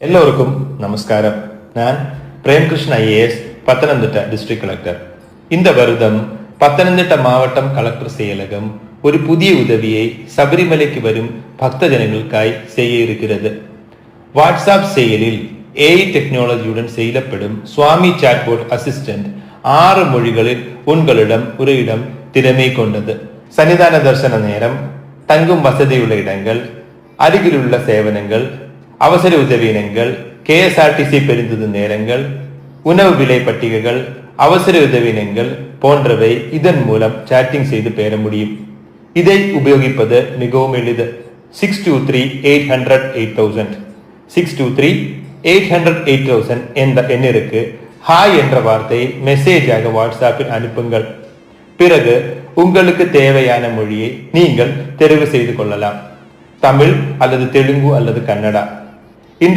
எல்லோருக்கும் நமஸ்காரம். நான் பிரேம்கிருஷ்ண ஐஏஎஸ், பத்தனந்திட்ட டிஸ்ட்ரிக்ட் கலெக்டர். இந்த வருடம் பத்தனந்திட்ட மாவட்டம் கலெக்டர் செயலகம் ஒரு புதிய உதவியை சபரிமலைக்கு வரும் பக்த ஜனங்களுக்காய் செய்ய இருக்கிறது. வாட்ஸ்அப் செயலில் ஏஐ டெக்னாலஜியுடன் செயல்படும் சுவாமி சாட்போர்ட் அசிஸ்டன்ட் 6 மொழிகளில் உங்களிடம் ஒரு இடம் திறமை கொண்டது. சன்னிதான தரிசன நேரம், தங்கும் வசதியுள்ள இடங்கள், அருகிலுள்ள சேவனங்கள், அவசர உதவியினங்கள், கேஎஸ்ஆர்டிசி பேருந்து நேரங்கள், உணவு விலை பட்டிகைகள், அவசர உதவியினங்கள் போன்றவை இதன் மூலம் சாட்டிங் செய்து பெற முடியும். இதை உபயோகிப்பது மிகவும் எளிது. 623-800-8000 623-800-8000 என்ற எண்ணிற்கு ஹாய் என்ற வார்த்தையை மெசேஜாக வாட்ஸ்அப்பில் அனுப்புங்கள். பிறகு உங்களுக்கு தேவையான மொழியை நீங்கள் தெரிவு செய்து கொள்ளலாம். தமிழ் அல்லது தெலுங்கு அல்லது கன்னடா.